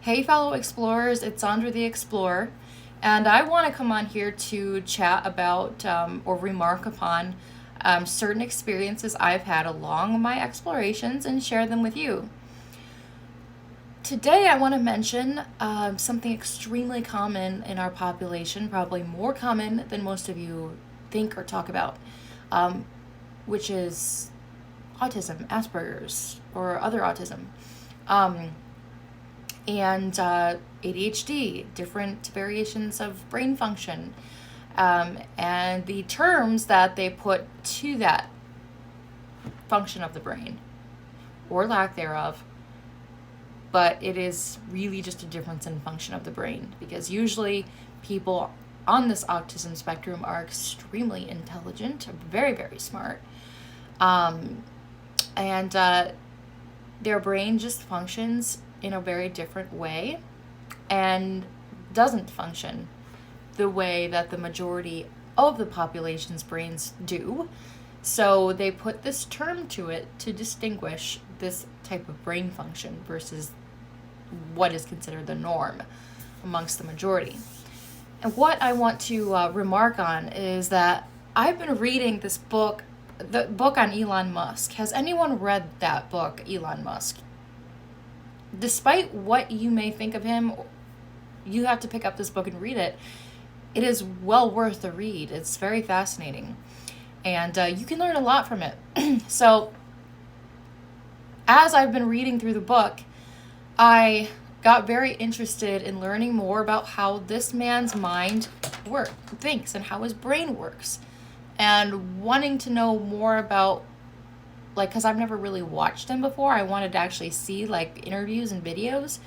Hey, fellow explorers, it's Sandra the Explorer, and I want to come on here to chat about or remark upon certain experiences I've had along my explorations and share them with you. Today, I want to mention something extremely common in our population, probably more common than most of you think or talk about, which is autism, Asperger's, or other autism. And ADHD, different variations of brain function, and the terms that they put to that function of the brain, or lack thereof, but it is really just a difference in function of the brain, because usually people on this autism spectrum are extremely intelligent, very, very smart, and their brain just functions in a very different way and doesn't function the way that the majority of the population's brains do. So they put this term to it to distinguish this type of brain function versus what is considered the norm amongst the majority. And what I want to remark on is that I've been reading this book, the book on Elon Musk. Has anyone read that book, Elon Musk? Despite what you may think of him, you have to pick up this book and read it. It is well worth the read. It's very fascinating. And you can learn a lot from it. So, as I've been reading through the book, I got very interested in learning more about how this man's mind thinks and how his brain works. And wanting to know more about, because I've never really watched him before. I wanted to actually see interviews and videos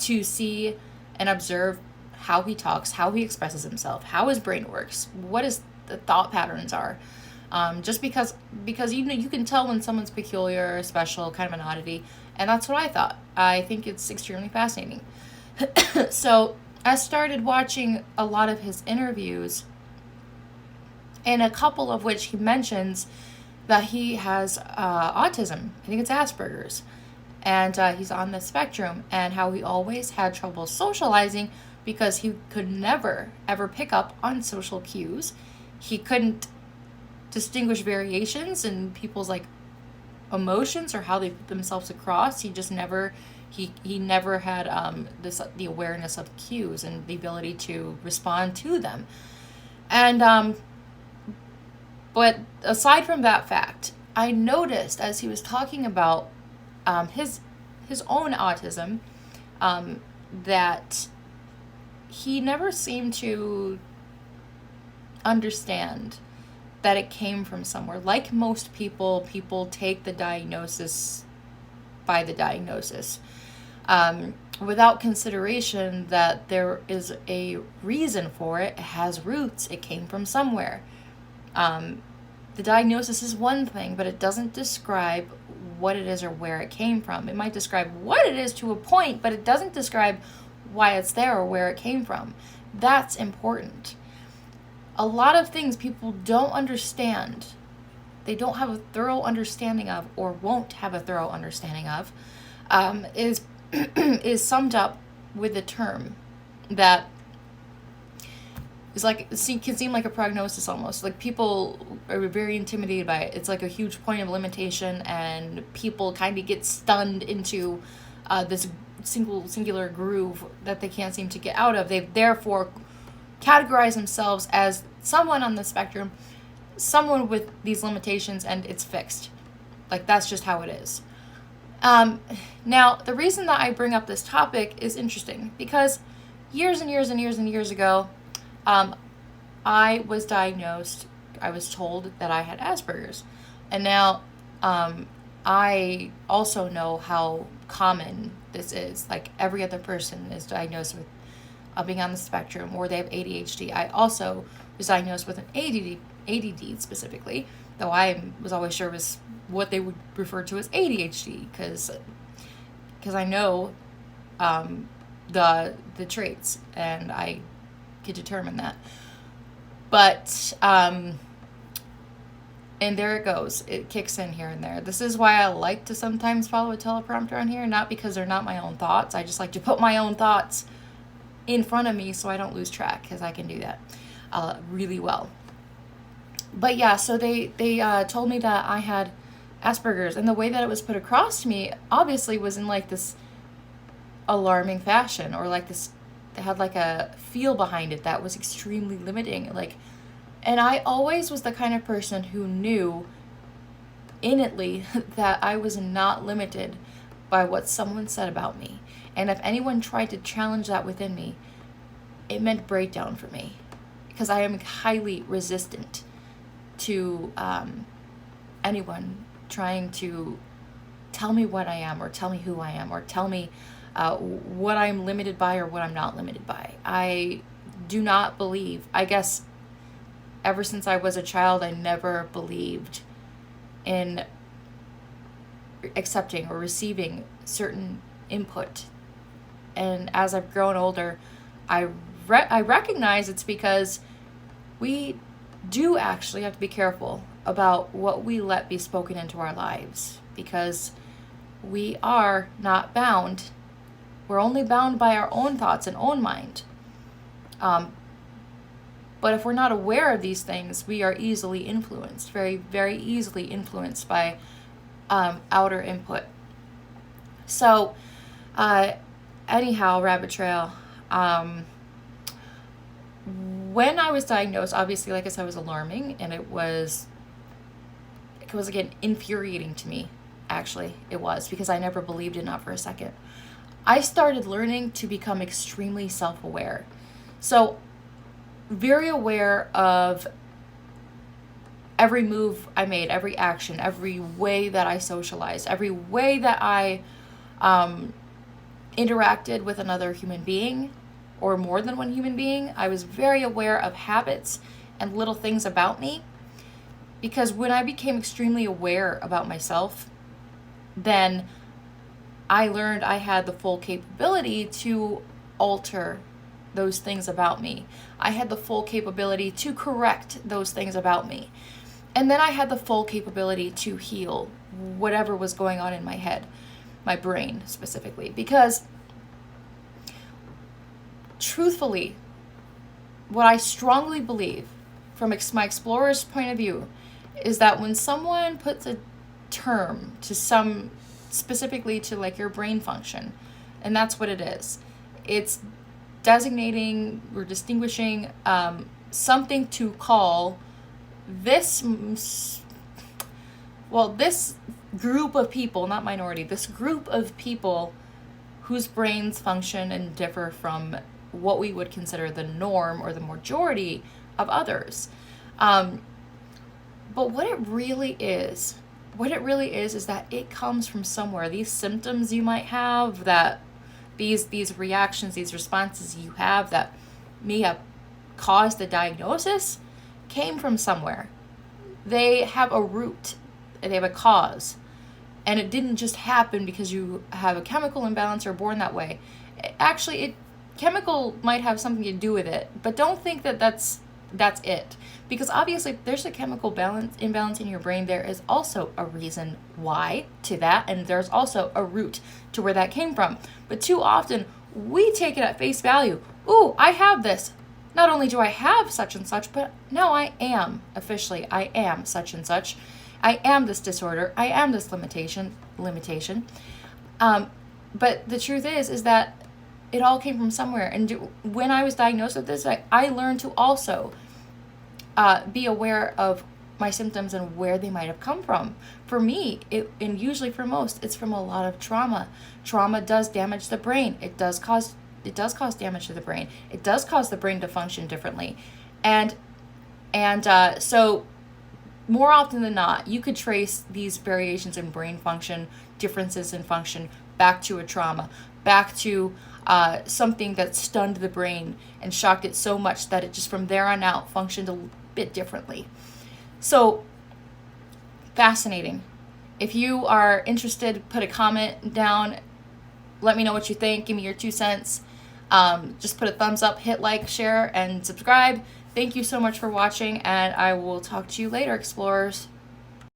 to see and observe how he talks, how he expresses himself, how his brain works, what his the thought patterns are. Just because you can tell when someone's peculiar or special, kind of an oddity, and that's what I thought. I think it's extremely fascinating. So I started watching a lot of his interviews, and a couple of which he mentions that he has autism. I think it's Asperger's. And he's on the spectrum, and how he always had trouble socializing because he could never, ever pick up on social cues. He couldn't distinguish variations in people's emotions or how they put themselves across. He just never, he never had the awareness of cues and the ability to respond to them. And but aside from that fact, I noticed as he was talking about his own autism, that he never seemed to understand that it came from somewhere. Like most people take the diagnosis by the diagnosis, without consideration that there is a reason for it. It has roots. It came from somewhere. The diagnosis is one thing, but it doesn't describe what it is or where it came from. It might describe what it is to a point, but it doesn't describe why it's there or where it came from. That's important. A lot of things people don't understand, they don't have a thorough understanding of, or won't have a thorough understanding of, is is summed up with a term that is can seem like a prognosis almost. People are very intimidated by it. It's like a huge point of limitation, and people kind of get stunned into this singular groove that they can't seem to get out of. They therefore categorize themselves as someone on the spectrum, someone with these limitations, and it's fixed. That's just how it is. Now, the reason that I bring up this topic is interesting because years and years and years and years ago, I was diagnosed. I was told that I had Asperger's, and now I also know how common this is. Every other person is diagnosed with being on the spectrum, or they have ADHD. I also was diagnosed with an ADD specifically, though I was always sure it was what they would refer to as ADHD, because I know the traits, and I could determine that. But And there it goes. It kicks in here and there. This is why I like to sometimes follow a teleprompter on here, not because they're not my own thoughts. I just like to put my own thoughts in front of me so I don't lose track, because I can do that really well. But yeah, so they told me that I had Asperger's, and the way that it was put across to me obviously was in like this alarming fashion, or like this, they had like a feel behind it that was extremely limiting. Like, and I always was the kind of person who knew innately that I was not limited by what someone said about me. And if anyone tried to challenge that within me, it meant breakdown for me, because I am highly resistant to anyone trying to tell me what I am, or tell me who I am, or tell me what I'm limited by or what I'm not limited by. I do not believe, I guess ever since I was a child, I never believed in accepting or receiving certain input. And as I've grown older, I recognize it's because we do actually have to be careful about what we let be spoken into our lives, because we are not bound. We're only bound by our own thoughts and own mind. But if we're not aware of these things, we are easily influenced, very, very easily influenced by outer input. So, anyhow, rabbit trail. When I was diagnosed, obviously, like I said, it was alarming, and it was again infuriating to me. Actually, it was, because I never believed it, not for a second. I started learning to become extremely self-aware. So, very aware of every move I made, every action, every way that I socialized, every way that I interacted with another human being, or more than one human being. I was very aware of habits and little things about me, because when I became extremely aware about myself, then I learned I had the full capability to alter those things about me. I had the full capability to correct those things about me. And then I had the full capability to heal whatever was going on in my head, my brain specifically. Because truthfully, what I strongly believe from my explorer's point of view is that when someone puts a term to some, specifically to like your brain function, and that's what it is, it's designating or distinguishing something to call this group of people, not minority, this group of people whose brains function and differ from what we would consider the norm or the majority of others. But what it really is that it comes from somewhere. These symptoms you might have, that these reactions, these responses you have that may have caused the diagnosis, came from somewhere. They have a root, they have a cause. And it didn't just happen because you have a chemical imbalance or born that way. Chemical might have something to do with it, but don't think that that's it. Because obviously, if there's a chemical imbalance in your brain, there is also a reason why to that, and there's also a root to where that came from. But too often, we take it at face value. Ooh, I have this. Not only do I have such and such, but no, I am such and such. I am this disorder. I am this limitation. But the truth is that it all came from somewhere. And when I was diagnosed with this, I learned to also be aware of my symptoms and where they might have come from. For me, and usually for most, it's from a lot of trauma. Trauma does damage the brain. It does cause damage to the brain. It does cause the brain to function differently. And so more often than not, you could trace these variations in brain function, differences in function, back to a trauma, back to something that stunned the brain and shocked it so much that it just from there on out functioned a bit differently. So, fascinating. If you are interested, put a comment down. Let me know what you think. Give me your 2 cents. Just put a thumbs up, hit like, share, and subscribe. Thank you so much for watching, and I will talk to you later, explorers.